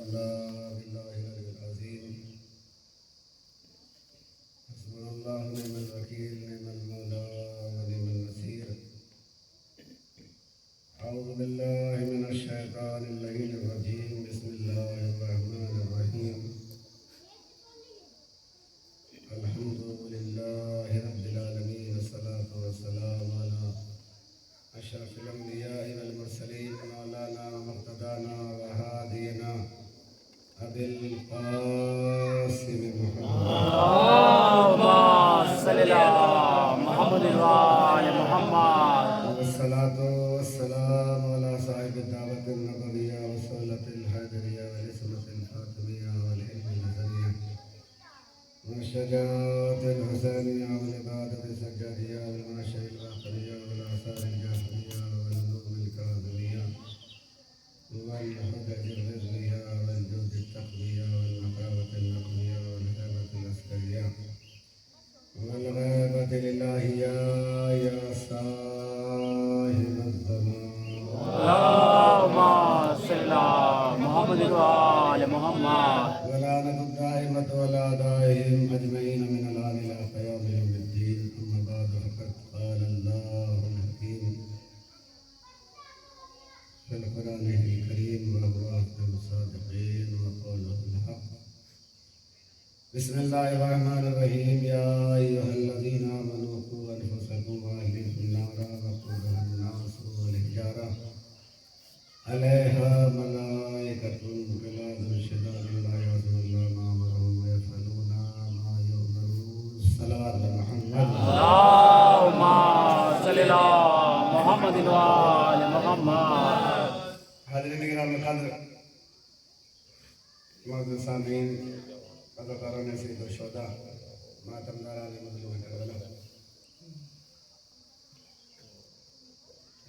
इल्ला बिल्लाहिल अज़ीम। हस्बुनल्लाहु व निअमल वकील, निअमल मौला व निअमल नसीर। अऊज़ु बिल्लाहि मिनश शैतानिर रजीम। बिस्मिल्लाहिर रहमानिर रहीम। अल्हम्दुलिल्लाहि रब्बिल आलमीन। अस्सलातु वस्सलामु अला अशरफिल अंबिया'i वल मुरसलीन मौलाना मुक़्तदाना व हादियना अबिल क़ासिम मुहम्मद व आले मुहम्मद। वस्सलातु वस्सलामु अला साहिबिद दावतिन नबविय्या व सुन्नतिल हैदरिया व इस्मतिल फातिमिया वल इल्मिल नज़रिया व शजाअतिल हुसैनिया व इबादतिस सज्जादिया व माशइल वाक़िया व आसारिल जाहिलिया व नूरिल काज़िमिया वल हुज्जतिल रिज़विया वल जुद्दित तक़विया वल मकावतिल नक़विया वल हैबतिल अस्करिया वल ग़ैबतिल इलाहिया या साहिबज़ ज़मान। अल्लाहुम्मा सल्लि अला मुहम्मद व आले मुहम्मद। वलानतुद दाइमतु अला दाइहिम अजमईन मिनल आन इला क़याम यौमिद्दीन। अम्मा बअद फ़क़द क़ाल अल्लाहुल हकीम फ़िल क़ुरआनिल करीम व हुवा अफ़ज़लुस सादिक़ीन व क़ौलुहुल हक़। बिस्मिल्लाहिर रहमानिर रहीम। या अय्युहल्लज़ीना आमनू क़ू अनफुसकुम व अहलीकुम नारा वक़ूदुहा अन्नासु वल हिजारा अलैहा मलाइकतुन ग़िलाज़ुन शिदादुन ला यअसूना मा अमरहुम व यफ़अलूना मा यु'मरून। सल्लल्लाहु अलैहि मुहम्मद। अल्लाहुम्मा सल्लि अला मुहम्मद व आले मुहम्मद। हाज़िरीन किराम क़द्र, मौजूद सामीन, अज़ाकारान सैयद शुहदा, मातमदारान मज़लूम करबला,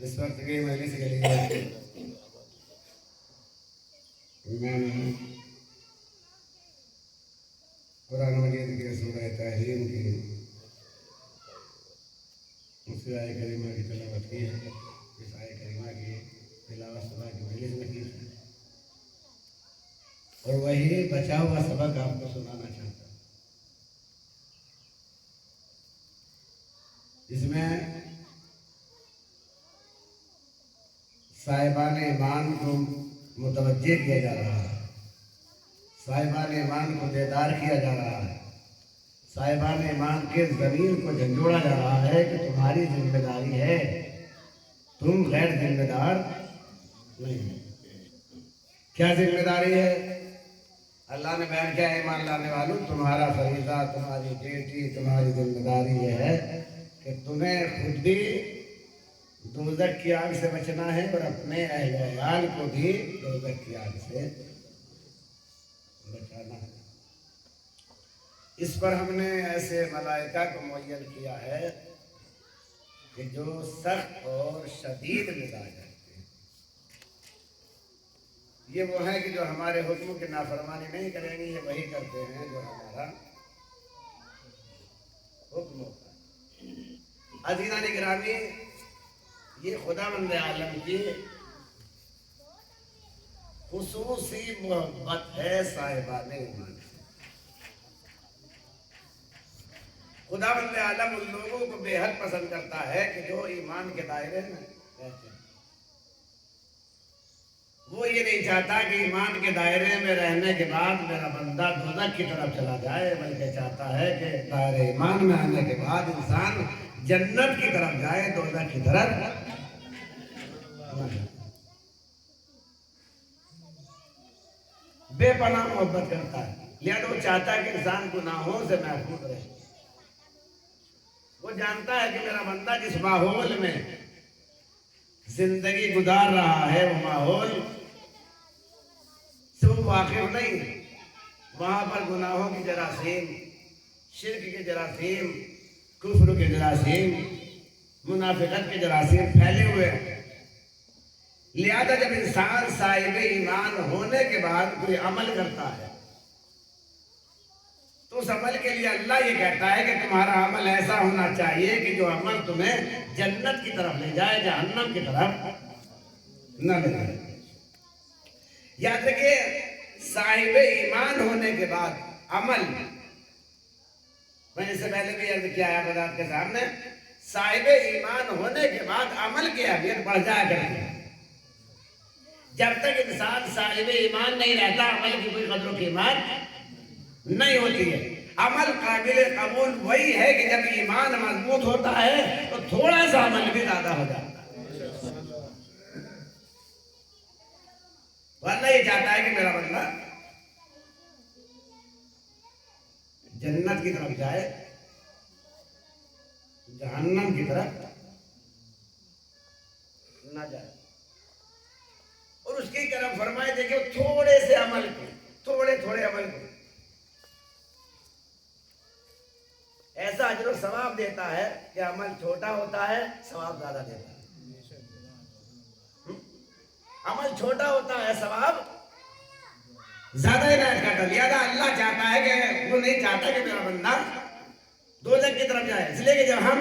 इस वक्त की मजलिस के लिए मैं कुरान मजीद के सूरह तहरीम की उस आय करीमा की तिलावत की है। इस आय करीमा की तिलावत सुबह की मजलिस में की है और वही बचा हुआ सबक आपको सुनाना चाहता हूँ। इसमें साहिबान ईमान को मुतवज्जे किया जा रहा है, साहिबान ईमान को बेदार किया जा रहा है, साहिबान ईमान के ज़मीन को झंझोड़ा जा रहा है कि तुम्हारी जिम्मेदारी है, तुम गैर जिम्मेदार नहीं। क्या जिम्मेदारी है? अल्लाह ने बयान किया, ईमान लाने वालों, तुम्हारा फरीज़ा, तुम्हारी ड्यूटी, तुम्हारी जिम्मेदारी यह है कि तुम्हें खुद भी दोज़ख की आग से बचना है और अपने अहले अयाल को भी दोज़ख की आग से बचाना है। इस पर हमने ऐसे मलाइका को मुअय्यन किया है कि जो सख्त और शदीद मिजाज है। ये वो है कि जो हमारे हुक्म की नाफरमानी नहीं करेंगे, ये वही करते हैं जो हमारा हुक्म होता है। अज़ीज़ान गिरामी, ये खुदावंद आलम की खुसूसी मोहब्बत है साहिबान ईमान। खुदावंद आलम उन लोगों को बेहद पसंद करता है कि जो ईमान के दायरे में रहते हैं। वो ये नहीं चाहता कि ईमान के दायरे में रहने के बाद मेरा बंदा दोज़ख की तरफ चला जाए, बल्कि चाहता है कि दायरे ईमान में आने के बाद इंसान जन्नत की तरफ जाए, दोज़ख की तरफ न जाए। बेपनाह मोहब्बत करता है, लिहाजा वो चाहता है कि इंसान गुनाहों से महफूज रहे। वो जानता है कि मेरा बंदा जिस माहौल में जिंदगी गुजार रहा है, वो माहौल से वो वाकिफ नहीं है। वहां पर गुनाहों की जरासीम, शिर्क के जरासीम, कुफ्र के जरासीम, मुनाफिकत के जरासीम फैले हुए हैं। लिहाजा जब इंसान साहिब ईमान होने के बाद कोई अमल करता है तो उस अमल के लिए अल्लाह ये कहता है कि तुम्हारा अमल ऐसा होना चाहिए कि जो अमल तुम्हें जन्नत की तरफ ले जाए, जहन्नम की तरफ न ले जाए। याद रखिए, साहिब ईमान होने के बाद अमल, मैंने इससे पहले भी अर्ज किया है बता आपके सामने, साहिब ईमान होने के बाद अमल की अहमियत बढ़ जाया करती है। जब तक इंसान साहिब ईमान नहीं रहता अमल की कोई कदर कीमत नहीं होती है। अमल काबिल कबूल वही है कि जब ईमान मजबूत होता है तो थोड़ा सा अमल भी ज्यादा हो जाता है। अल्लाह ये चाहता है कि मेरा बंदा जन्नत की तरफ जाए, जहन्नम की तरफ ना जाए। और उसकी तरफ फरमाए देखिए थोड़े से अमल को, थोड़े थोड़े अमल को ऐसा अजर सवाब देता है कि अमल छोटा होता है सवाब ज्यादा देता है। अमल छोटा होता है सवाब ज्यादा इनायत करता है। लिहाजा अल्लाह चाहता है कि वो नहीं चाहता कि मेरा बंदा दोज़ख की तरफ जाए। इसलिए कि जब हम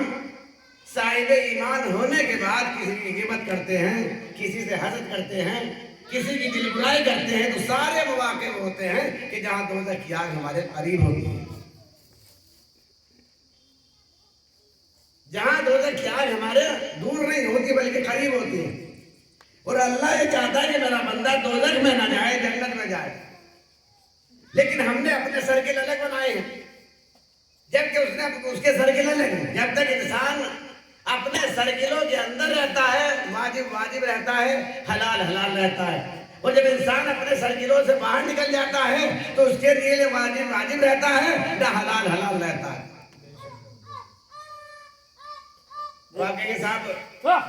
साहिब ईमान होने के बाद किसी की गिबत करते हैं, किसी से हसद करते हैं, किसी की दिल बुराई करते हैं, तो सारे मौके होते हैं कि जहां दोज़ख की आग हमारे करीब होती है, जहां दोज़ख की आग हमारे दूर नहीं होती बल्कि करीब होती है। और अल्लाह ये चाहता है कि मेरा बंदा दोज़ख में ना जाए, जन्नत में जाए। लेकिन हमने अपने सर्किल अलग बनाए हैं, जबकि उसने उसके सर्किल अलग हैं। जब तक इंसान अपने सर्किलों के अंदर रहता है वाजिब वाजिब रहता है, हलाल हलाल रहता है। और जब इंसान अपने सर्किलों से बाहर निकल जाता है तो उसके लिए वाजिब वाजिब रहता है, ना हलाल हलाल रहता है। वाकई साहब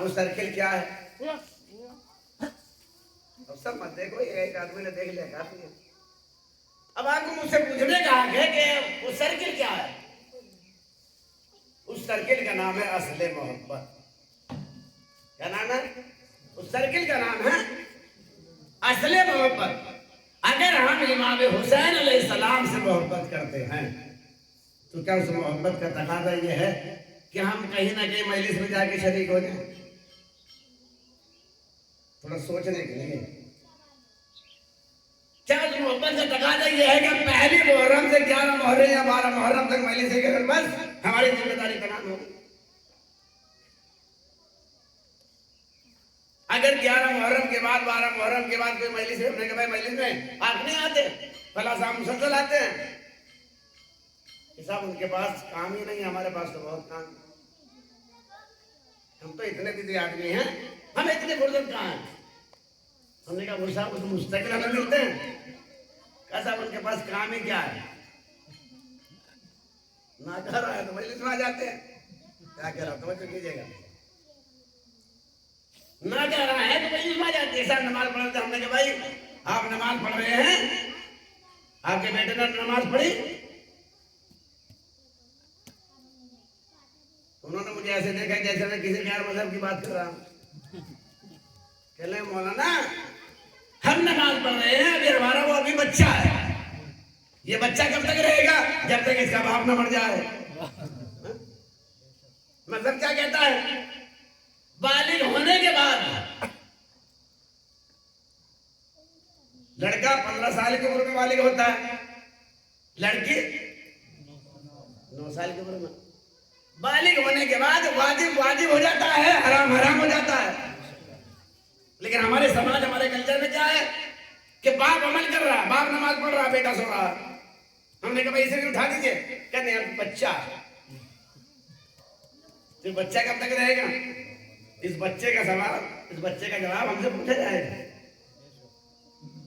वो सर्किल क्या है? अब सब मत देखो, ये एक आदमी ने देख लिया काफी है। अब आपको मुझसे पूछने का हक है कि वो सर्किल क्या है? उस सर्किल का नाम है असले मोहब्बत। क्या नाम है? उस सर्किल का नाम है असले मोहब्बत। अगर हम इमाम हुसैन अलैहिस्सलाम से मोहब्बत करते हैं तो क्या उस मोहब्बत का तकाज़ा ये है कि हम कहीं ना कहीं मजलिस में जाके शरीक हो जाए? थोड़ा सोचने के लिए क्या उस मोहब्बत का तकाज़ा ये है कि पहली मुहर्रम से 11 मुहर्रम या 12 मुहर्रम तक मजलिस से करें, बस हमारी जिम्मेदारी तमाम होगी? अगर 11 मुहर्रम के बाद 12 मुहर्रम के बाद कोई मजलिस है, भाई मजलिस में आप नहीं आते, फला साहब मुसलसल आते हैं, साहब उनके पास काम ही नहीं, हमारे पास तो बहुत काम, हम तो इतने बिजी आदमी हैं, हम इतने फुर्सत कहाँ हैं? हमने कहा वो साहब मुस्तकिल हमें मिलते हैं। कहा साहब उनके पास काम ही क्या है? ना कह रहा है तो मजलिस में आ जाते हैं। क्या कह रहा हूं तो कीजिएगा, ना कह रहा है तो मजलिस में आ जाते हैं। साहब नमाज पढ़ते, हमने कहा भाई आप नमाज पढ़ रहे हैं, आपके बेटे ने नमाज पढ़ी? उन्होंने मुझे ऐसे देखा जैसे मैं किसी गैर मजहब की बात कर रहा हूं। कहले मौलाना हम नमाज पढ़ रहे हैं, अभी हमारा वो अभी बच्चा है, ये बच्चा कब तक रहेगा? जब तक इसका बाप न मर जाए। मतलब क्या कहता है? बालिग होने के बाद लड़का 15 साल की उम्र में बालिग होता है, लड़की 9 साल की उम्र में। बालिग होने के बाद वाजिब वाजिब हो जाता है, हराम हराम हो जाता है। लेकिन हमारे समाज, हमारे कल्चर में क्या है कि बाप अमल कर रहा, बाप नमाज पढ़ रहा, बेटा सो रहा। हमने कहा इसे भी उठा दीजिए, कहते हैं बच्चा, तो बच्चा कब तक रहेगा? इस बच्चे का सवाल, इस बच्चे का जवाब हमसे पूछा जाएगा।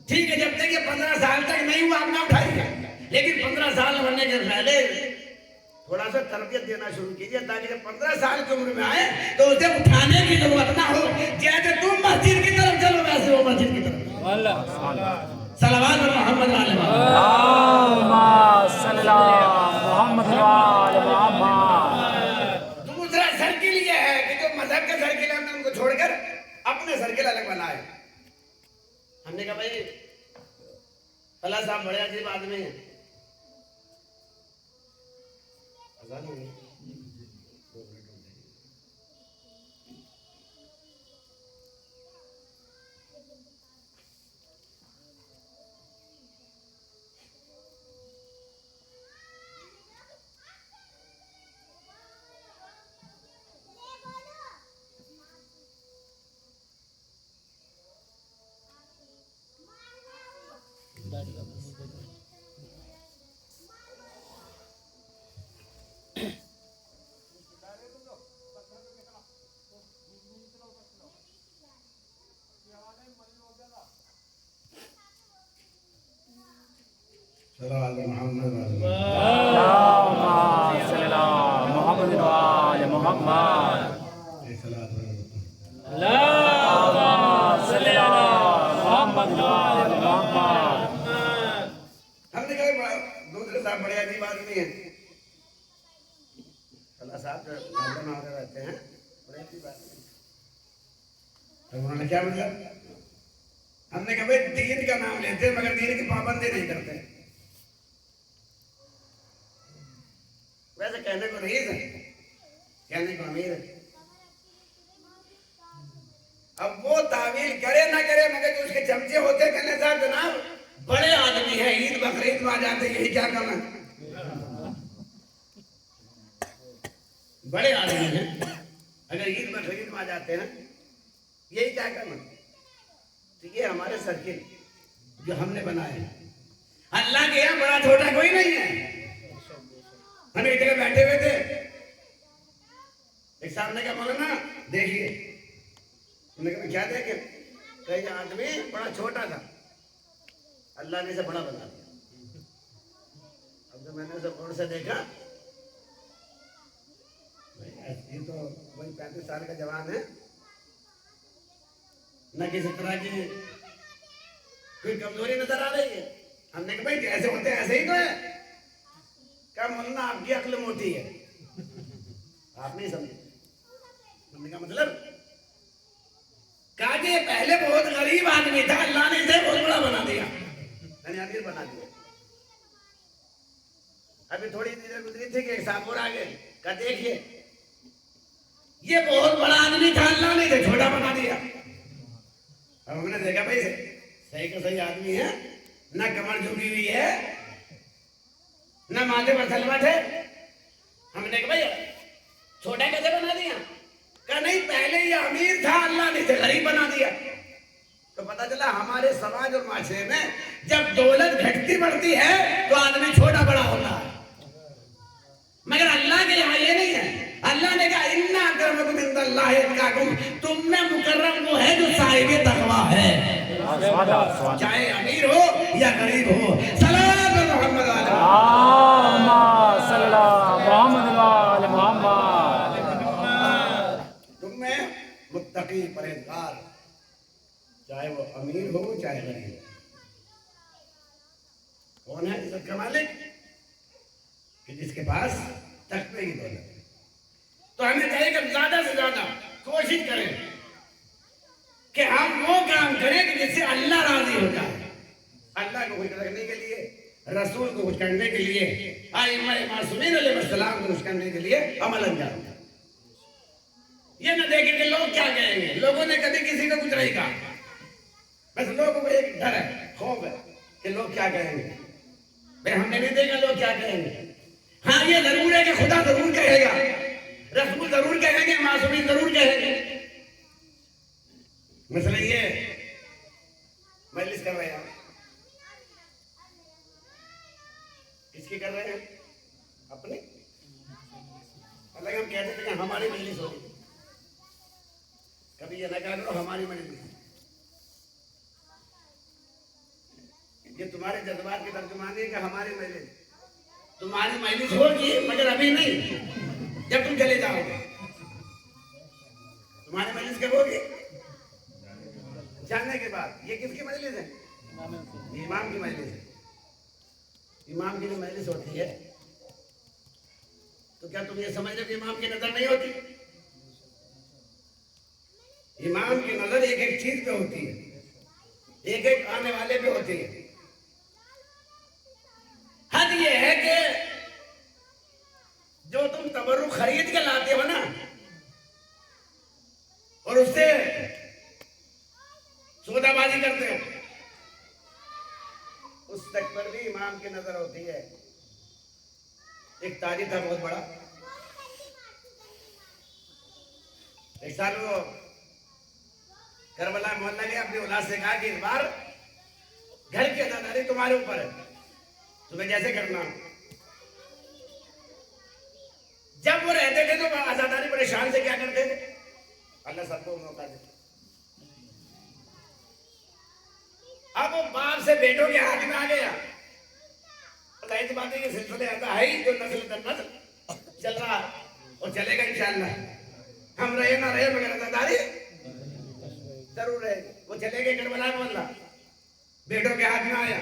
ठीक है, जब तक ये 15 साल तक नहीं हुआ आप ना उठाइए, लेकिन 15 साल होने के पहले थोड़ा सा तरबियत देना शुरू कीजिए, ताकि जब 15 साल की उम्र में आए तो उसे उठाने की जरूरत ना हो। जैसे तुम मस्जिद की तरफ चलो वैसे वो मस्जिद की तरफ। सलवात मोहम्मद वाले मोहम्मद। दूसरा सर्किल ये है कि जो मजहब के सर्किल है हमने उनको छोड़कर अपने सर्किल अलग बनाए। हमने कहा भाई फला साहब बड़े अजीब आदमी है, चलो आगे मोहम्मद अल्लाहुम्मा सल्ली अला मुहम्मद व आले मुहम्मद। अल्लाहुम्मा सल्ली अला मुहम्मद व आले मुहम्मद। हमने कहा दूसरे साहब बड़े अजीब आदमी है। अल्लाह साहब जो मोहल्ले में होते रहते हैं बड़े अजीब आदमी। तो उन्होंने क्या मतलब? हमने कहा भाई दीन का नाम लेते हैं मगर दीन की पाबंदी नहीं करते। वैसे कहने को रईस है, कहने को अमीर है। अब वो तावील करे ना करे मगर जो उसके चमचे होते कहने साहब जनाब बड़े आदमी है, ईद बकरीद में आ जाते, यही क्या करना? बड़े आदमी हैं, अगर ईद बकरीद में आ जाते हैं यही क्या करना? तो ये हमारे सर्किल जो हमने बनाए हैं। अल्लाह के यहाँ बड़ा छोटा कोई नहीं है। हम एक जगह बैठे हुए थे, एक सामने का मौलाना देखिए, उन्होंने कहा क्या देखे? कहीं आदमी बड़ा छोटा था, अल्लाह ने इसे बड़ा बना दिया। अब जब मैंने उसे गौर से देखा, ये तो वही 35 साल का जवान है, न किसी तरह की कोई कमजोरी नजर आ रही है। हमने कहा भाई जैसे होते ऐसे ही तो है। क्या मौलाना आपकी अक्ल मोटी है, आप नहीं समझे। हमने कहा मतलब कहा कि पहले बहुत गरीब आदमी था, अल्लाह ने इसे बहुत बड़ा बना दिया, मैंने अमीर बना दिया। अभी थोड़ी देर गुजरी थी कि एक साहब और आ गए, कहा देखिए ये बहुत बड़ा आदमी था, अल्लाह ने इसे छोटा बना दिया। अब हमने देखा भाई सही का सही आदमी है, ना कमर झुकी हुई है, ना माथे पर सलवट है। हमने कहा भाई छोटा कैसे बना दिया? कहा नहीं पहले ये अमीर था, अल्लाह ने इसे गरीब बना दिया। तो पता चला हमारे समाज और माशरे में जब दौलत घटती बढ़ती है तो आदमी छोटा बड़ा होता है, मगर अल्लाह के यहाँ ये नहीं है। अल्लाह ने कहा इन्ना अकरमकुम इंदल्लाहि अतकाकुम, तुम में मुकर्रम वो है जो साहिब तकवा है, चाहे अमीर हो या गरीब हो। सलाम मोहम्मद अल्लाहुम्मा सल्ली अला मुहम्मद व आले मुहम्मद। तुम में मुत्तकी परहेजगार, चाहे वो अमीर हो चाहे गरीब हो। कौन है इज्जत का मालिक? कि जिसके पास तकवे की दौलत है। तो हमें चाहिए कि ज्यादा से ज्यादा कोशिश करें कि हम वो काम करें कि जिससे अल्लाह राजी हो जाए। अल्लाह को खुश रखने के लिए, रसूल को खुश करने के लिए, आइम्मा मासूमीन अलैहिस्सलाम को खुश करने के लिए अमल अंजाम दें। ये न देखें कि लोग क्या कहेंगे। लोगों ने कभी किसी को कुछ नहीं कहा, बस लोगों को एक डर है, खौफ है कि लोग क्या कहेंगे। भाई हमने नहीं देखा लोग क्या कहेंगे। हाँ ये जरूर है कि खुदा जरूर कहेगा, रसूल जरूर कहेंगे, मासूमीन जरूर कहेंगे। मसला ये मजलिस कर रहे हैं, किसकी कर रहे हैं? अपनी। अलग हम कहते थे कि हमारी मजलिस होगी, कभी ये ना कहा करो हमारी मजलिस। ये तुम्हारे जज्बात की तर्जुमानी है कि हमारी मजलिस। तुम्हारी मजलिस होगी मगर अभी नहीं, जब तुम चले जाओगे। तुम्हारी मजलिस कब होगी? जाने के बाद। ये किसकी मजलिस है? इमाम की मजलिस है। इमाम की जो मजलिस होती है तो क्या तुम ये समझ रहे हो कि इमाम की नजर नहीं होती? इमाम की नजर एक एक चीज पे होती है, एक एक आने वाले पे होती है। हद ये है कि जो तुम तबर्रुक खरीद के लाते हो ना और उससे सौदाबाजी करते हो, उस तक पर भी इमाम की नजर होती है। एक ताजी था बहुत बड़ा, एक साल वो करबला मोहल्ला के अपनी औलाद से कहा कि इस बार घर की आजादारी तुम्हारे ऊपर है, तुम्हें जैसे करना हो। जब वो रहते थे तो आजादारी परेशान से क्या करते थे? अल्लाह सबको मौका दे। अब वो बाप से बेटों के हाथ में आ गया, जाहिर बात है कि सिलसिले आता है ही, जो नस्ल दर नस्ल चल रहा और चलेगा इंशाअल्लाह। हम रहे ना रहे मगर आजादारी जरूर है। वो चले गए करबला में, अल्लाह बेटों के हाथ में आया।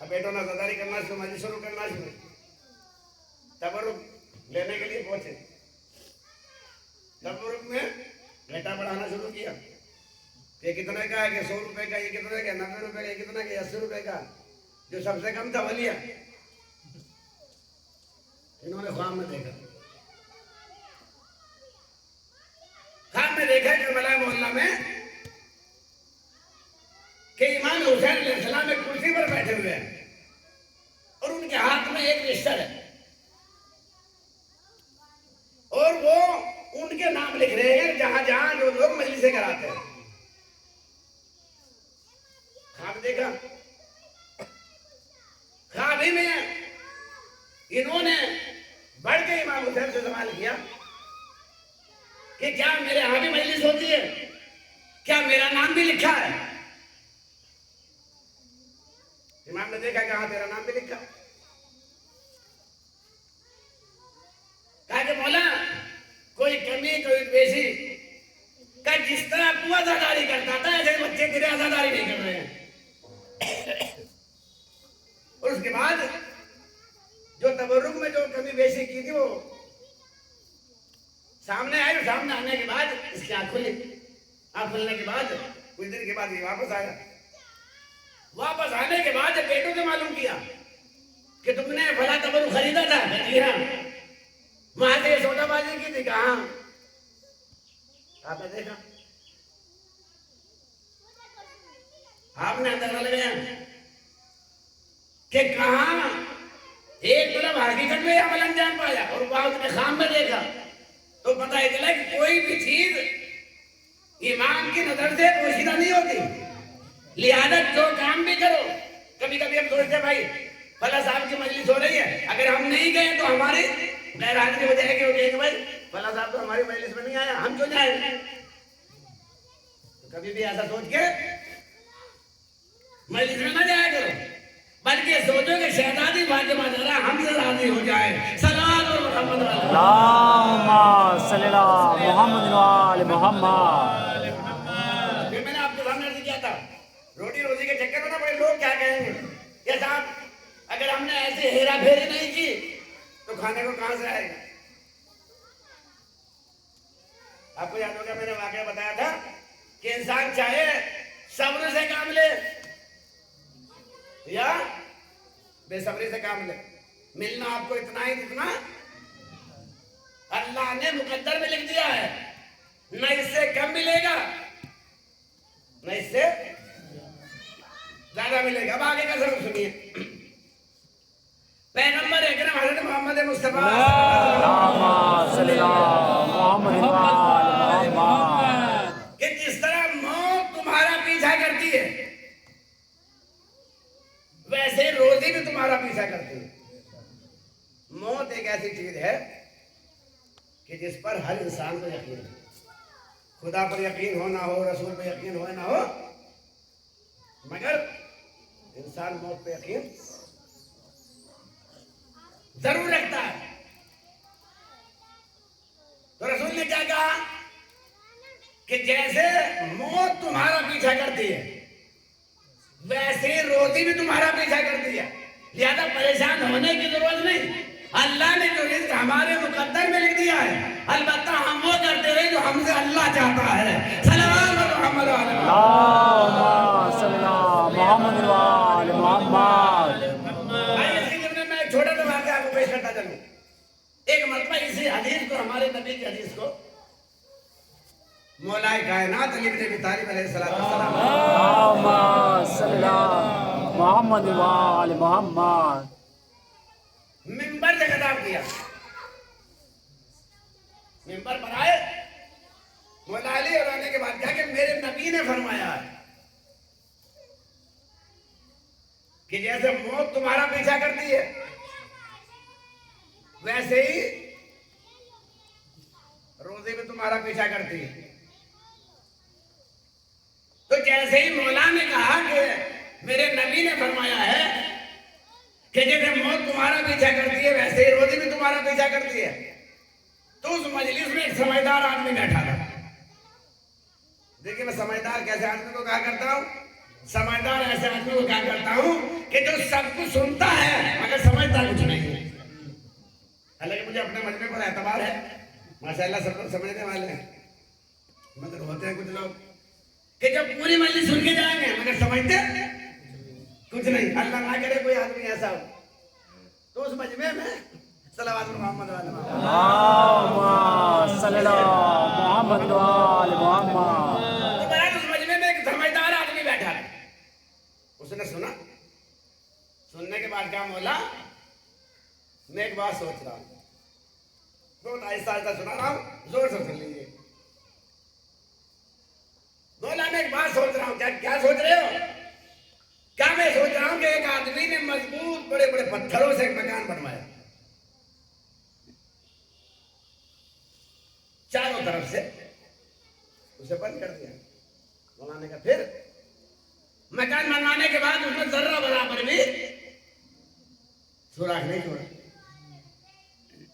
अब बेटों ने आजादारी करना शुरू करना शुरू, तबरुक लेने के लिए पहुंचे। तबरुक में घटा बढ़ाना शुरू किया। ये कितने का है? कि 100 रुपए का। ये कितने का? 90 रुपए का। ये कितना का? 80 रुपए का। जो सबसे कम था वो लिया। इन्होंने ख्वाब में देखा, ख्वाब में देखा करबला मोहल्ला में कि इमाम हुसैन अलैहिस्सलाम एक कुर्सी पर बैठे हुए हैं और उनके हाथ में एक रजिस्टर है और वो उनके नाम लिख रहे हैं जहां जहां जो लोग मजलिसें कराते हैं। ख्वाब देखा, ख्वाब ही में इन्होंने बढ़ के इमाम हुसैन से सवाल किया कि क्या मेरे यहां भी मजलिस होती है? क्या मेरा नाम भी लिखा है? इमाम ने देखा, कहा तेरा नाम भी लिखा। कहा कि मौला कोई कमी कोई बेसी का, जिस तरह तू आजादारी करता था ऐसे बच्चे तेरे आजादारी नहीं कर रहे हैं। और उसके बाद जो तबरुक में जो कमी बेसी की थी वो सामने आई। और सामने आने के बाद इसकी आंख खुली। आंख खुलने के बाद कुछ देर के बाद ये वापस आया। वापस आने के बाद बेटों ने मालूम किया कि तुमने फला तबरुक खरीदा था। जी हाँ। वहां से सौदाबाजी की थी। कहा? आपने देखा? आपने अंदाजा लगाया कि कहा एक तरफ हकीकत में अमल अंजाम पाया और वहां उसने ख्वाब में देखा तो पता ही चला कि कोई भी चीज ईमान की नजर से पोशीदा नहीं होती। लिहाजा जो काम भी करो, कभी कभी हम सोचते भाई फला साहब की मजलिस हो रही है, अगर हम नहीं गए तो हमारी गैरहाजिरी हो जाएगी। वो कहेंगे भाई फला साहब तो हमारी मजलिस में नहीं आया, हम क्यों जाए? तो कभी भी ऐसा सोच के मजलिस में ना जाया करो, बल्कि सोचो कि शहजादी फातिमा जरा हमसे राजी हो जाए। सलाम और मोहम्मद मोहम्मद। फिर मैंने आपके सामने अर्ज किया था, रोटी रोजी के चक्कर में ना बड़े लोग क्या कहेंगे कि साहब अगर हमने ऐसे हेरा फेरी नहीं की तो खाने को कहां से आएगा? आपको याद होगा मैंने वाकया बताया था कि इंसान चाहे सब्र से काम ले या बेसब्री से काम ले, मिलना आपको इतना ही जितना अल्लाह ने मुकद्दर में लिख दिया है। न इससे कम मिलेगा न इससे ज्यादा मिलेगा। अब आगे का जरूर सुनिए। पैगंबर अकरम हज़रत मोहम्मद मुस्तफा कि जिस तरह मौत तुम्हारा पीछा करती है वैसे रोजी भी तुम्हारा पीछा करती है। मौत एक ऐसी चीज है कि जिस पर हर इंसान को यकीन है। खुदा पर यकीन हो ना हो, रसूल पर यकीन हो ना हो, मगर इंसान मौत पर यकीन जरूर रखता है। तो रसूल ने क्या कहा कि जैसे मौत तुम्हारा पीछा करती है वैसे रोजी भी तुम्हारा पीछा करती है। लिहाजा परेशान होने की जरूरत नहीं। अल्लाह ने जो रिज़्क़ हमारे मुकद्दर में लिख दिया है, अलबत्ता हम वो करते रहे जो हमसे अल्लाह चाहता है। सल्लल्लाहु अलैहि वसल्लम। मैं एक छोटा सा वाक़या आपको पेश करता चलूं। एक मरतबा इसी हदीस को, हमारे नबी की हदीस को मौलाए कायनात अली इब्न अबी तालिब अलैहिस्सलाम मिंबर से खिताब किया। मिंबर पर आए, मौला अली और आने के बाद कहा कि मेरे नबी ने फरमाया है कि जैसे मौत तुम्हारा पीछा करती है वैसे ही रोजी भी तुम्हारा पीछा करती है। तो जैसे ही मौला ने कहा कि मेरे नबी ने फरमाया है कि जैसे मौत तुम्हारा पीछा करती है वैसे ही रोजी भी तुम्हारा पीछा करती है, तो उस मजलिस में एक समझदार आदमी बैठा था। देखिए मैं समझदार कैसे आदमी को कहा करता हूं, समझदार ऐसे आदमी को कहा करता हूं कि जो सब कुछ सुनता है मगर समझता कुछ नहीं है। हालांकि मुझे अपने मजमे पर एतबार है, माशाल्लाह सब लोग समझने वाले हैं, मगर होते हैं कुछ लोग कि जब पूरी मजलिस सुन के जाएंगे मगर समझते कुछ नहीं। अल्लाह ना करे कोई आदमी ऐसा हो। तो उस मजमे में सल्लल्लाहु अलैहि मोहम्मद उस मजमे में एक समझदार आदमी बैठा है। उसने सुना, सुनने के बाद क्या मौला मैं एक बात सोच रहा हूं, बहुत आहिस्ता आहिस्ता सुना रहा हूं, जोर से सुन लीजिए। मौला मैं एक बात सोच रहा हूं। क्या सोच रहे हो? क्या मैं सोच रहा हूं कि एक आदमी ने मजबूत बड़े बड़े पत्थरों से एक मकान बनवाया, चारों तरफ से उसे बंद कर दिया। मौला ने कहा फिर मकान बनवाने के बाद उसमें जर्रा बराबर भी सुराख नहीं छोड़ा।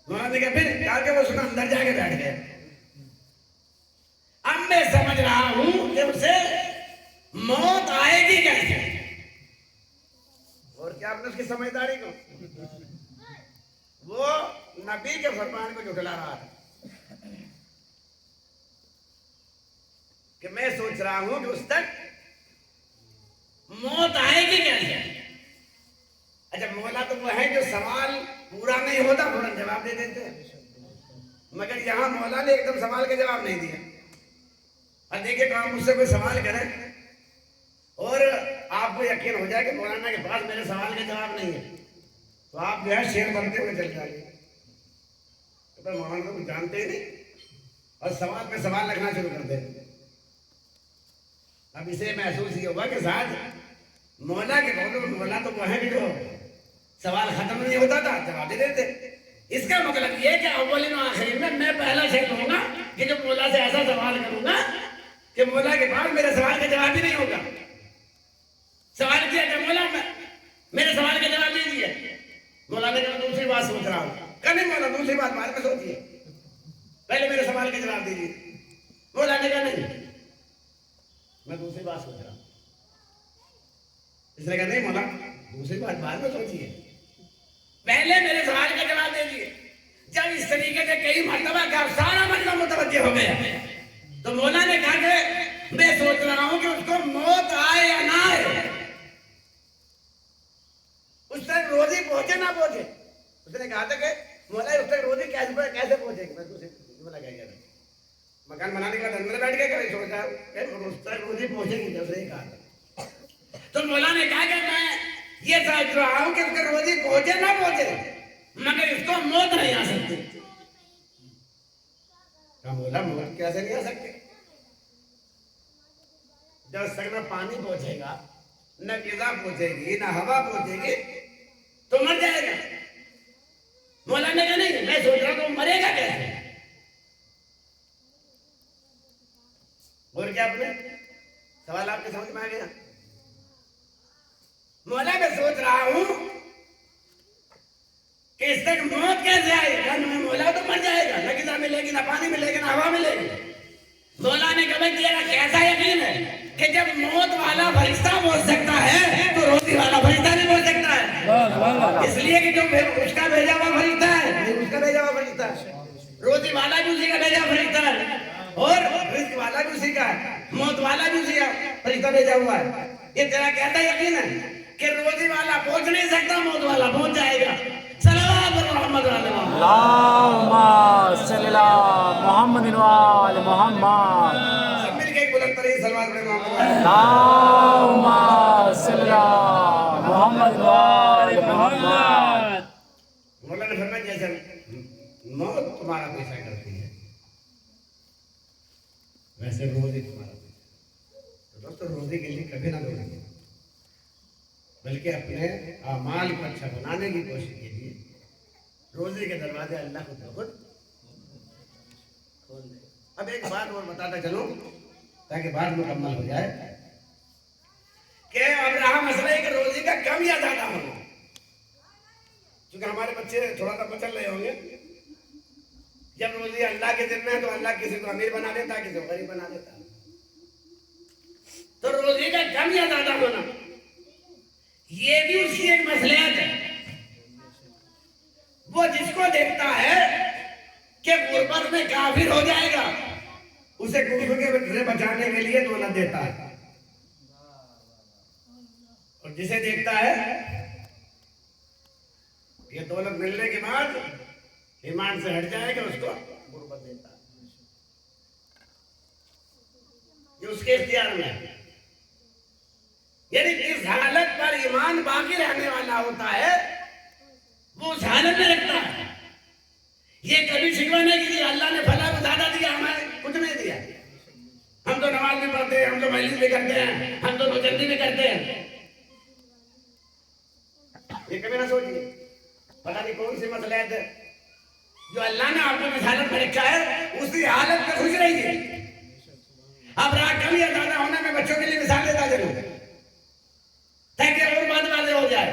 मौला ने कहा फिर क्या कि वो उसने अंदर जाके बैठ गया। अब मैं समझ रहा हूं कि उसे मौत आएगी कैसे। और क्या आपने उसकी समझदारी को, वो नबी के फरमान को झुठला रहा था कि मैं सोच रहा हूं कि उस तक मौत आएगी कैसे। अच्छा मौला तो वो है जो सवाल पूरा नहीं होता फौरन जवाब दे देते हैं, मगर यहां मौला ने एकदम सवाल का जवाब नहीं दिया। और देखिए तो आप मुझसे कोई सवाल करें और आपको यकीन हो जाए कि मौलाना के पास मेरे सवाल का जवाब नहीं है, तो आप जो है शेर बनते हुए चल जाएंगे। तो मौलाना को कुछ जानते ही नहीं और सवाल पे सवाल रखना शुरू कर देंगे। अब इसे महसूस ये होगा कि शायद मौला के कौन, मौला तो वो है कि जो सवाल खत्म नहीं होता था जवाब दे देते। इसका मतलब ये कि अव्वलिन और आखिरीन में मैं पहला शेर होगा कि जो मौला से ऐसा सवाल करूंगा कि मौला के पास मेरे सवाल का जवाब ही नहीं होगा। सवाल किया कि मौला मेरे सवाल का जवाब दीजिए। मौला ने कहा दूसरी बात सोच रहा हूँ। कभी मौला दूसरी बात बाद में सोचिए, पहले मेरे सवाल का जवाब दीजिए। मौला ने कहा नहीं मैं दूसरी बात सोच रहा हूँ। इसने कहा नहीं मौला दूसरी बात बाद में सोचिए, पहले मेरे सवाल का जवाब दीजिए। जब इस तरीके से कई मरतबा का सारा मजमा मुतवज्जे हो गया तो मौला ने कहा कि मैं सोच रहा हूं कि उसको मौत आए या ना आए, उस तक रोजी पहुंचे ना पहुंचे। उसने कहा था कि मौला उस तक रोजी कैसे पहुंचेगी। मैं मौला कह गया मकान बनाने के बाद अंदर बैठ के कभी सोचा उस तक रोजी पहुंचेगी, जब नहीं कहा तो मौला ने कहा कि मैं ये सोच रहा हूं कि उसके रोजी पहुंचे ना पहुंचे मगर इसको मौत नहीं आ सकती। बोला मौत कैसे नहीं आ सकती, जब तक न पानी पहुंचेगा न गिजा पहुंचेगी न हवा पहुंचेगी तो मर जाएगा। मौला ने कहा नहीं मैं सोच रहा हूं मरेगा कैसे। और क्या आपने सवाल आपके समझ में आ गया। मौला मैं सोच रहा हूं कि इस तक मौत कैसे आएगा। मौला तो मर जाएगा, न गिजा मिलेगी न पानी मिलेगी न हवा मिलेगी। मौला ने कहा तेरा कैसा यकीन है कि जब मौत वाला फरिश्ता पहुंच सकता है तो रोजी वाला फरिश्ता भी पहुंच सकता है। इसलिए कि जो उसका भेजा हुआ फरिश्ता है उसका भेजा हुआ फरिश्ता है, रोजी वाला भी उसी का भेजा हुआ फरिश्ता है और रिस्क वाला भी उसी का है, मौत वाला भी उसी का फरिश्ता भेजा हुआ है। ये तेरा कैसा यकीन है कि रोजी वाला पहुंच नहीं सकता, मौत वाला पहुंच जाएगा। मोहम्मद सब मिलके एक बुलंद तरीन सलवात पढ़े मौला ने फरमाया जैसे मौत तुम्हारा पीछा करती है वैसे रोजी तुम्हारा पीछा। तो दोस्तों रोजी के लिए कभी ना दौड़ेंगे, बल्कि अपने अमाल को अच्छा बनाने की कोशिश कीजिए। रोजे के दरवाजे अल्लाह खुद ब खुद खोल दे। अब एक बात और बताता चलूं ताकि बात मुकम्मल हो जाए कि अब रहा मसला है कि रोजे का कम या ज्यादा होना। क्योंकि हमारे बच्चे थोड़ा सा बचल रहे होंगे, जब रोजे अल्लाह के दिन में है तो अल्लाह किसी को अमीर बना देता, किसी को गरीब बना देता। तो रोजे का कम या ज्यादा होना ये भी उसकी एक मसलियत है। वो जिसको देखता है कि गुर्बत में काफिर हो जाएगा, उसे कुफर से बचाने के लिए दौलत देता है, और जिसे देखता है ये दौलत मिलने के बाद ईमान से हट जाएगा, उसको गुर्बत देता है। ये उसके इख्तियार में है। यानी जिस हालत पर ईमान बाकी रहने वाला होता है वो उस हालत में रखता है। ये कभी शिकवा नहीं की अल्लाह ने फला को ज्यादा दिया, हमारे कुछ नहीं दिया। हम तो नमाज भी पढ़ते हैं, हम तो मजलिस भी करते हैं, हम तो नौजंदी भी करते हैं। ये कभी ना सोचिए पता नहीं कौन सी मसलियत है जो अल्लाह ने आपको जिस हालत में रखा है उसी हालत में खुश रहिए। अब राह कम या ज्यादा होने में बच्चों के लिए मिसाल देता जरूर ताकि और बात वाले हो जाए।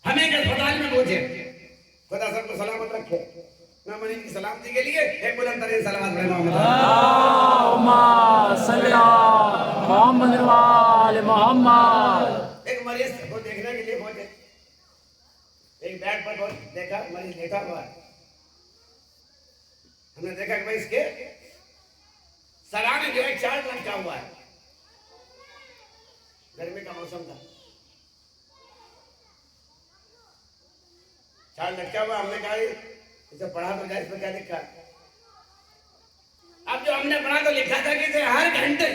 हमें एक अस्पताल में पहुंचे, खुदा सबको सलामत रखे। मैं मरीज की सलामती के लिए एक बुलंद तरीन सलावत मोहम्मद। एक मरीज को देखने के लिए पहुंचे, एक बेड पर देखा मरीज लेटा हुआ है। हमने देखा कि भाई इसके सराने जो है चार्ट लटका हुआ है। गर्मी का मौसम था, चार्ट लटका हुआ। हमने कहा इसे पढ़ा तो जाए, इसमें क्या लिखा। अब जो हमने पढ़ा तो लिखा था कि हर घंटे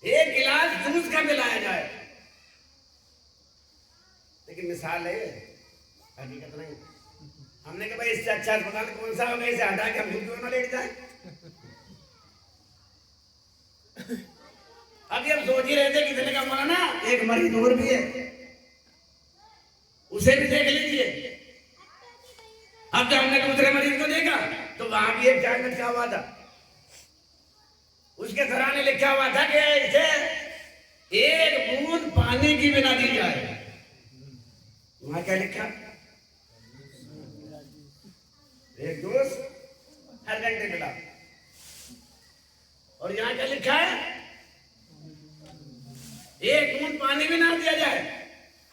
1 गिलास जूस का पिलाया जाए। लेकिन मिसाल है, हकीकत नहीं। हमने कहा भाई इससे अच्छा अस्पताल कौन सा होगा, इसे हटा के हम क्यों ना लेट जाए। अभी हम सोच ही रहे थे कितने का मौलाना एक मरीज और भी है, उसे भी देख लीजिए। अब जब हमने दूसरे मरीज को देखा तो वहां भी एक चार्ट लिखा हुआ था, उसके सराहने लिखा हुआ था कि इसे 1 बूंद पानी की बिना दी जाए। वहां क्या लिखा, 1 जूस हर घंटे पिला। और यहाँ क्या लिखा है, 1 बूंद पानी भी ना दिया जाए।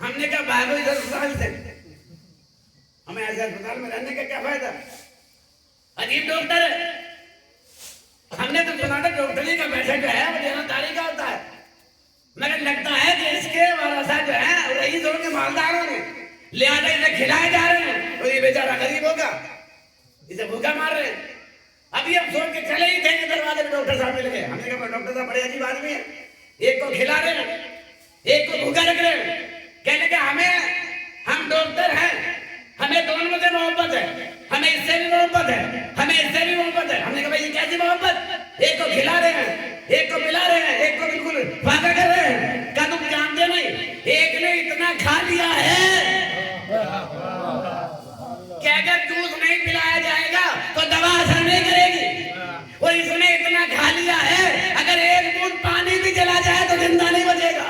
हमने कहा भागो इधर अस्पताल से, हमें ऐसे अस्पताल में रहने का क्या फायदा। अजीब डॉक्टर है। हमने तो सुना था डॉक्टरी का पैसा जो है वो देनादारी का होता है, मगर लगता है कि इसके वारसा जो है रईस और के मालदारों ने लिहाजा इसे खिलाए जा रहे हैं, तो ये बेचारा गरीब होगा, इसे भूखा मार रहे हैं। अभी हम सोच के चले ही थे कि दरवाजे में डॉक्टर साहब मिल गए। हमने कहा डॉक्टर साहब बड़े अजीब आदमी है, एक को खिला रहे हैं, एक को भूखा रख रहे हैं। कहने का हम डॉक्टर हैं, हमें दोनों से मोहब्बत है, हमें इससे भी मोहब्बत है, हमें इससे भी मोहब्बत है। हमने कहा भाई ये कैसी मोहब्बत, एक को खिला रहे हैं, एक को पिला रहे हैं, एक को बिल्कुल फाका कर रहे हैं। क्या तुम जानते नहीं एक ने इतना खा लिया है कि अगर जूस नहीं पिलाया जाएगा तो दवा असर नहीं करेगी। और इसने इतना खा लिया है अगर 1 बूंद पानी भी चला जाए तो जिंदा नहीं बचेगा।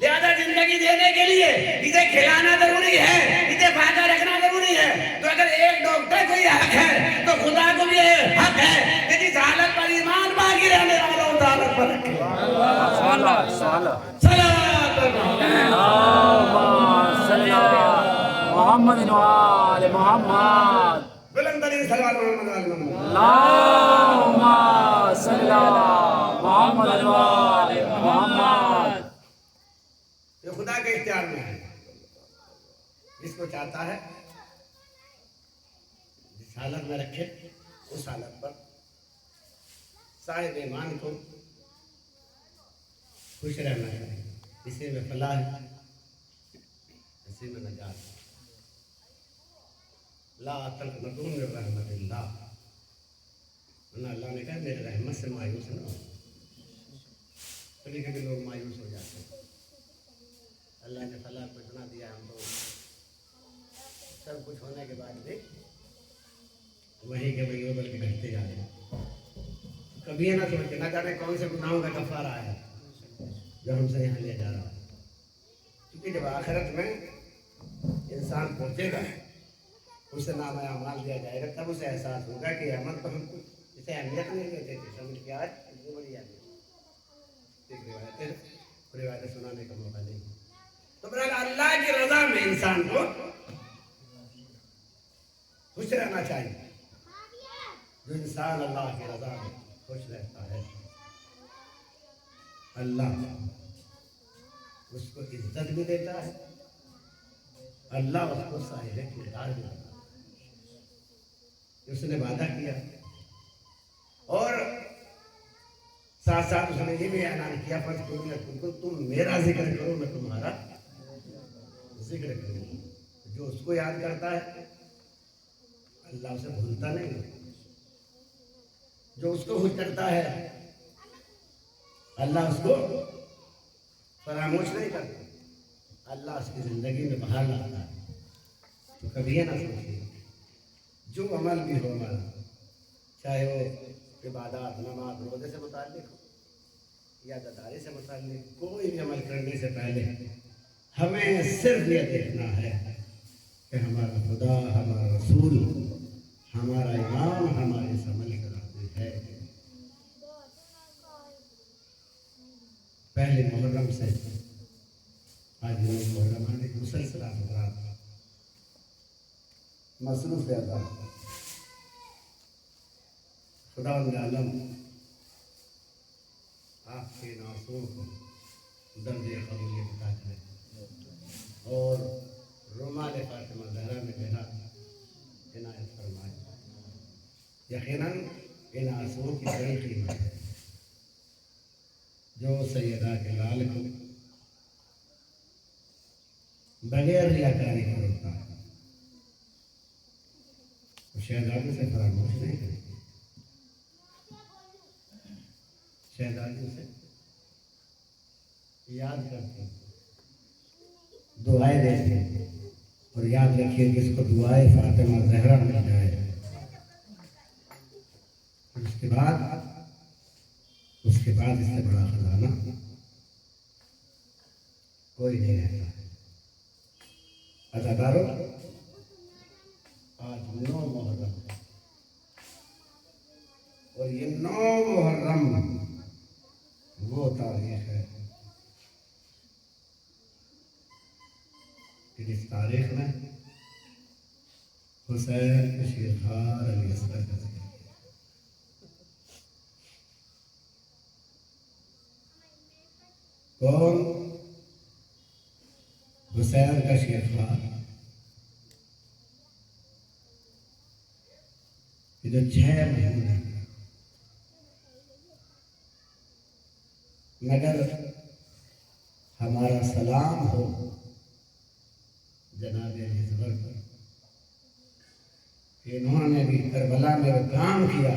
लिहाजा जिंदगी देने के लिए इसे खिलाना जरूरी है, इसे फायदा रखना जरूरी है। तो अगर एक डॉक्टर को ये हक है तो खुदा को भी हक है कि जिस हालत पर ईमान बाकी रहने वाला उस हालत पर रखे। मोहम्मद बुलंदतरीन सलावत मोहम्मद। ये खुदा के इख्तियार में है, जिसको चाहता है जिस हालत में रखे उस हालत पर साहिब ईमान को खुश रहना है। इसी में फलाह है, इसी में नजात है। ला तक़नतू मिन रहमतिल्लाह, वरना अल्लाह ने कहा मेरे रहमत से मायूस ना हो। कभी कभी लोग मायूस हो जाते हैं, अल्लाह ने फला को इतना दिया हमको, सब कुछ होने के बाद भी वही के वही हो बल्कि घटते जा रहे हैं। कभी ये ना सोचे ना जाने कौन से गुनाहों का कफारा है जो हमसे यहाँ लिया जा रहा है। क्योंकि जब आखिरत में इंसान पहुँचेगा, उसे नाम अमाल दिया जाएगा, तब उसे एहसास होगा कि अमल तो हम इसे अहमियत नहीं देते थे, समझ के आज इतनी बड़ी अहमियत। रिवायतें सुनाने का मौका नहीं। तो बहरहाल अल्लाह की रजा में इंसान को खुश रहना चाहिए। जो इंसान अल्लाह की रजा में खुश रहता है, अल्लाह उसको इज्जत भी देता है, अल्लाह उसको साहिब किरदार भी देता है। उसने वादा किया और साथ साथ उसने ये भी ऐलान किया, तुम मेरा जिक्र करो, मैं तुम्हारा जिक्र करूँ। जो उसको याद करता है अल्लाह उसे भूलता नहीं, जो उसको खुश करता है अल्लाह उसको फरामोश नहीं करता, अल्लाह उसकी जिंदगी में बाहर लाता है। तो कभी ये ना सोचिए जो अमल भी हो हमारा, चाहे वो इबादत, नमाज, रोजे से मुताल्लिक हो या गद्दारी से मुताल्लिक, कोई भी अमल करने से पहले हमें सिर्फ ये देखना है कि हमारा खुदा, हमारा रसूल, हमारा इमाम हमारे इस अमल का राज़ी है। पहले मुहर्रम से आज मुहर्रम आने मुसलसल मसरूफ रहता है। खुदा आलम आपके नासों को दर्द कबूलियत अता करें और रुमाल फातिमा ज़हरा में मेरा इनायत फरमाए। यकीनन इन आंसुओं की बड़ी कीमत है जो सैयदा के लाल को बगैर रियाकारी का रोकता है, तो शहजादी से फरामोश नहीं करें, शहजादी से याद करते, दुआएं देते। और याद रखिए कि इसको दुआएं फातिमा ज़हरा मिल जाए, उसके बाद इससे बड़ा खजाना कोई नहीं रहता। अदाकारों, आज 9 मुहर्रम और ये 9 मुहर्रम वो तारीख है कि जिस तारीख में हुसैन शेखार अली असगर का जिक्र किया। कौन? हुसैन का शेखार, जो 6 महीने मगर हमारा सलाम हो जनाब अली पर, इन्होंने भी करबला में वो काम किया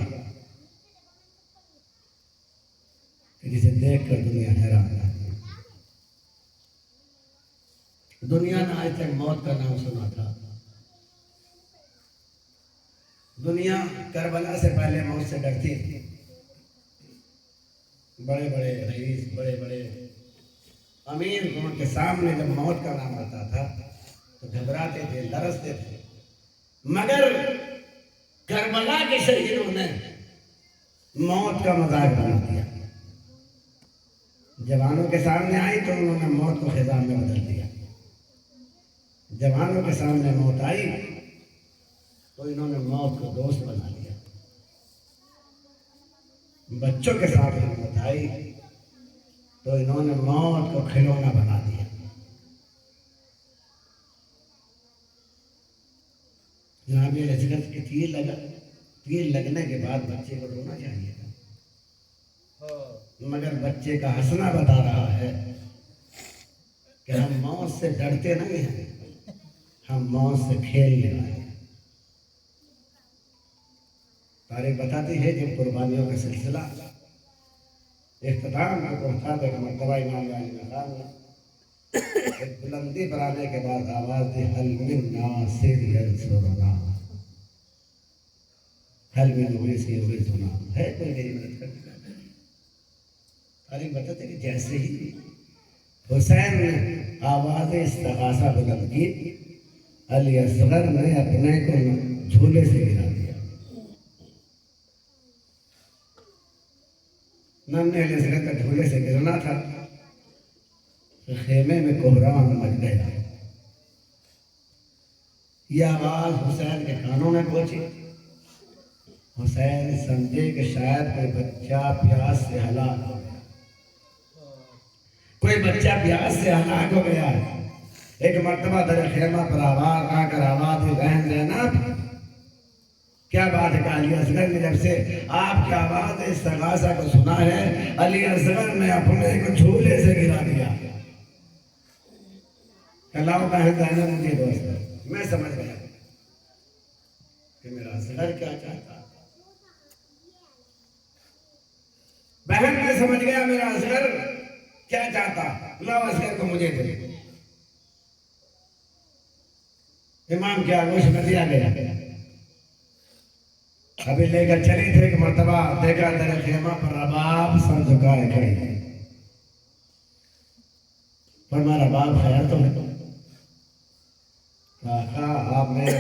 कि जिसे देखकर दुनिया हैरान रह गई। दुनिया ने आज तक मौत का नाम सुना था, दुनिया करबला से पहले मौत से डरती थी। बड़े बड़े रईस, बड़े बड़े अमीर के सामने जब मौत का नाम आता था तो घबराते थे, लरसते थे। मगर करबला के शहीदों ने मौत का मजाक बना दिया। जवानों के सामने आई तो उन्होंने मौत को खिजाब में बदल दिया। जवानों के सामने मौत आई तो इन्होंने मौत को दोस्त बना लिया। बच्चों के सामने मौत आई तो इन्होंने मौत को खिलौना बना दिया। यहाँ भी हजरत के तीर लगने के बाद बच्चे को रोना चाहिए था, मगर बच्चे का हंसना बता रहा है कि हम मौत से डरते नहीं हैं, हम मौत से खेलने आए हैं। और एक बताती है जब कुर्बानियों का सिलसिला इख्तिताम को पहुंचा तो एक मर्तबा इमाम अली मकाम एक बुलंदी पर आने के बाद आवाज दी हल मिन नासिर यंसुरना, हल मिन युरिसुना, है कोई मेरी मदद करने वाला? और एक बताते कि जैसे ही हुसैन ने आवाज इस्तिगासा बुलंद की, अली असगर ने अपने को झूले से गिरा दिया। नन्हे अली असगर का झूले से गिरना था तो खेमे में कोहराम मच गया। यह आवाज हुसैन के कानों में पहुंची। हुसैन समझे कि शायद कोई बच्चा प्यास से हलाक हो गया, कोई बच्चा प्यास से हलाक हो गया। एक मर्तबा दर खेमा पर आवाज आकर आवाज बहन ज़ैनब, क्या बात है? अली असगर ने जब से आपकी आवाज इस्तिगासा को सुना है, अली असगर ने अपने को झूले से गिरा दिया। कलाओ बहन ज़ैनब मुझे दोस्त, मैं समझ गया कि मेरा असगर क्या चाहता। बहन मैं समझ गया मेरा असगर क्या चाहता, लाओ असगर को मुझे दे। इमाम के आगोश में दिया गया। अभी लेकर चले थे कि मर्तबा देखा तेरे खेमा पर रबाब सर झुकाए खड़ी है। पर मेरा रबाब खैर तो है? कहा आप मेरे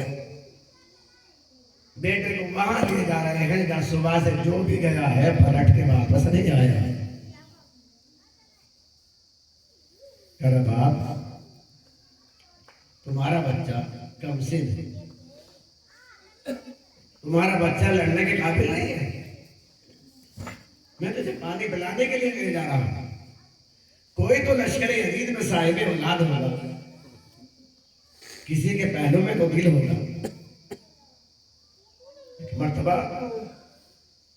बेटे को वहां ले जा रहे हैं जहां सुबह से जो भी गया है पलट के वापस नहीं आया। अरे बाप, तुम्हारा बच्चा कमसिन है, तुम्हारा बच्चा लड़ने के काबिल नहीं है। मैं तुझे पानी पिलाने के लिए ले जा रहा हूं। कोई तो लश्कर यजीद में साहिब औलाद होगा, किसी के पहलू में तो दिल होगा। मर्तबा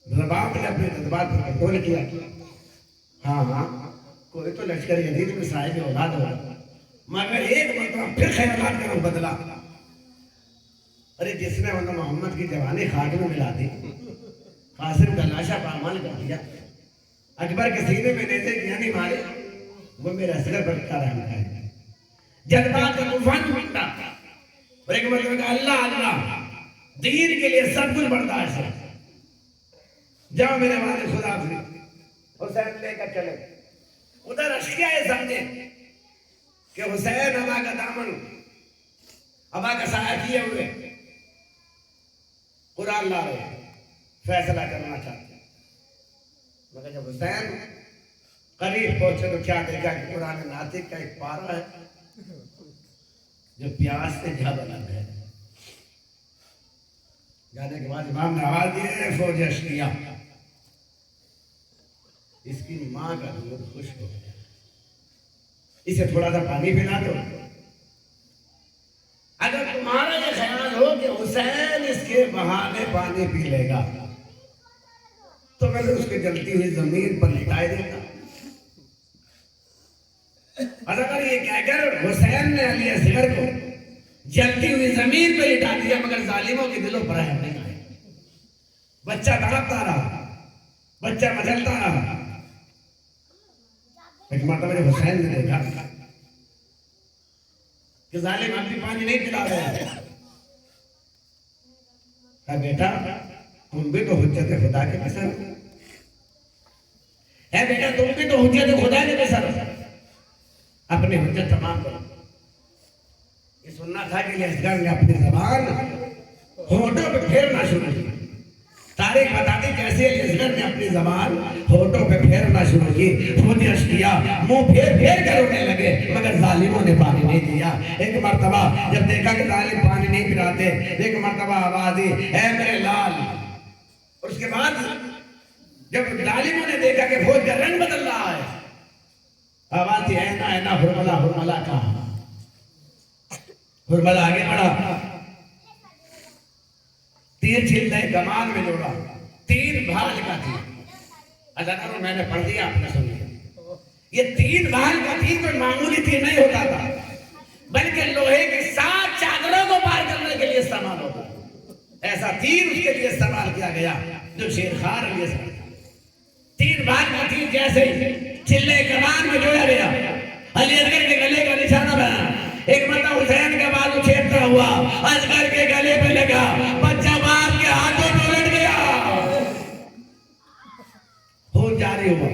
रबाब ने अपने जज्बात पर कंट्रोल किया। हाँ हाँ, कोई तो लश्कर यजीद में साहिब औलाद होगा, मगर एक मर्तबा फिर ख्यालात का बदला। अरे जिसने मतलब मोहम्मद की जवानी खाक में मिला दी, कासिम का लाशा पामाल कर दिया, अकबर के सीने में नेज़े किया नहीं मारे, वो मेरे असगर पर क्या रहम है। जज्बात का तूफान उठता और एक मतलब अल्लाह अल्लाह दीन के लिए सब कुछ बर्दाश्त है। जाओ मेरे वाले खुदा हुसैन लेकर चले। उधर अशिया ये समझे कि हुसैन अबा का दामन अबा का साया किए हुए कुरान ला रहे हैं, फैसला करना चाहते हैं। मगर जब हुसैन करीब पहुंचे तो क्या देखा कि कुरान नातिक का एक पारा है जो प्यास से जा बना है। जाने के बाद इमाम ने आवाज दी, फौज अशकिया, इसकी मां का दूध खुश हो गया, इसे थोड़ा सा पानी पिला दो। अगर तुम्हारा ये ख्याल हो कि हुसैन इसके बहाने पानी पी लेगा तो मैं उसके जलती हुई जमीन पर लिटाए देता। और अगर ये कहकर हुसैन ने अली असगर को जलती हुई जमीन पर लिटा दिया मगर जालिमों के दिलों पर रहम नहीं आया, बच्चा तड़पता रहा, बच्चा मचलता रहा। एक मर्तबा जब हुसैन ने देखा कि जालिम अब भी पानी नहीं पिला रहे हैं, कहा बेटा तुम भी तो हुज्जत खुदा के पसर है, बेटा तुम भी तो हुज्जत खुदा के पसर हो, अपनी हुज्जत तमाम करो। ये सुनना था कि असगर ने अपनी जबान होठों पे फेरना शुरू की। तारीख बताती कैसे असगर ने अपनी जबान होठों पे फेरना शुरू की। फौज अशकिया मुंह फेर फेर कर रोने लगे मगर जालिमों ने पानी नहीं दिया। एक मर्तबा जब देखा कि जालिम पानी नहीं पिलाते, एक मर्तबा आवाज दी, ऐ मेरे लाल। और उसके बाद जब जालिमों ने देखा कि फौज का रंग बदल रहा है, आवाज थी, ऐना ऐना हुरमला हुरमला कहा। हुरमला आगे बढ़ा, तीर छिलने कमान में जोड़ा, तीन भाल का तीर। अदाकारों मैंने पढ़ दिया, आपने सुन लिया। ये तीन भाल का तीर कोई मामूली तीर नहीं होता था, बल्कि लोहे की 7 चादरों को पार करने के लिए इस्तेमाल होता था। ऐसा तीर उसके लिए इस्तेमाल किया गया जो शेरखान के साथ तीन बार का तीर जैसे चिल्ले कमान में जोड़ा गया, अली असगर के गले का निशाना बना। एक मतलब हुसैन का बाजू छेदता हुआ असगर के गले पे लगा, बच्चा बाप के हाथों में उलट गया, खून जारी हुआ।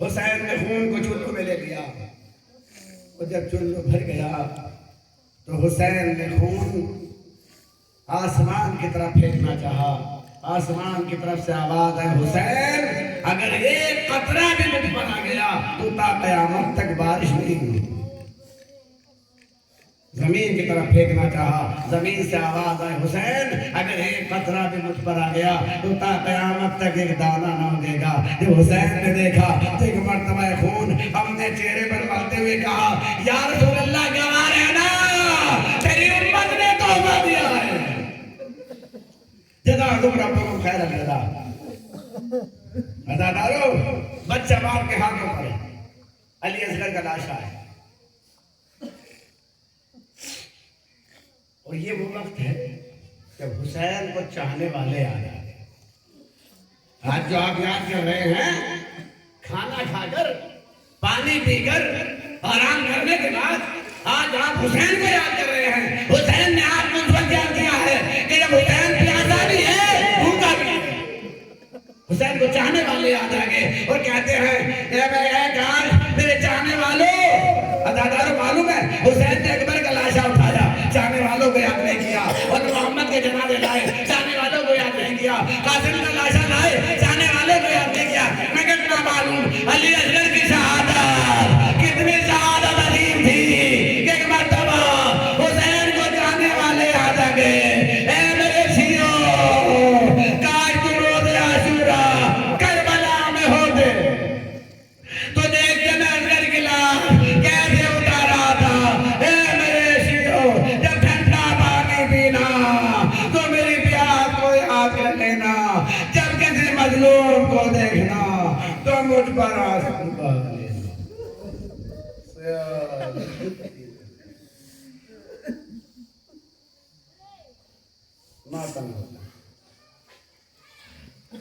हुसैन ने खून को चुल्लू में ले लिया और जब चुल्लू भर गया तो हुसैन ने खून आसमान की तरफ फेंकना चाहा। आसमान की तरफ से आवाज है, हुसैन अगर एक कतरा भी मुझ पर आ गया तो ता कयामत तक बारिश नहीं हुई। जमीन की तरफ फेंकना चाहा, जमीन से आवाज आई, हुसैन अगर एक कतरा भी मुझ पर आ गया तो ता कयामत तक एक दाना न उगेगा। जब हुसैन ने देखा तो एक मर्तबा खून हमने चेहरे पर मलते हुए कहा, या रसूल अल्लाह गवाह रहना, तेरी उम्मत ने तौबा दिया है। जदा तुम रब्बुकुम खैरन जदा। अदादारो बच्चा बाप के हाथों पर अली असगर का लाशा है। और ये वो वक्त है जब हुसैन को चाहने वाले आ जाते। आज जो आप याद कर रहे हैं, खाना खाकर पानी पीकर आराम करने के बाद आज आप हुसैन को याद कर रहे हैं। हुसैन ने आपको उस वक्त याद किया है कि जब हुसैन प्यासा भी है भूखा भी है। हुसैन को चाहने वाले याद आ गए और कहते हैं, मेरे चाहने वालों, अदादारों मालूम है हुसैन ने अकबर का लाशा उठाया, चाहने वालों को याद नहीं किया, और मोहम्मद के जनाजे लाए, चाहने वालों को याद नहीं किया, कासिम का लाशा लाए, चाहने वालों को याद नहीं किया। मगर ना मालूम अली असगर की शहादत कितनी शहादत अजीब थी कि एक मर्तबा हुसैन को चाहने वाले याद आ गए। ए मेरे शियों, काश तुम रोज़े आशूरा करबला में होते तो देखते मैं असगर की लाश कैसे उतारा था। ए मेरे शियों, जब ठंडा पानी पीना तो मेरी प्यास को याद कर लेना, जब किसी मजलूम को देखना तो मुझ पर आंसू बहा लेना। मातम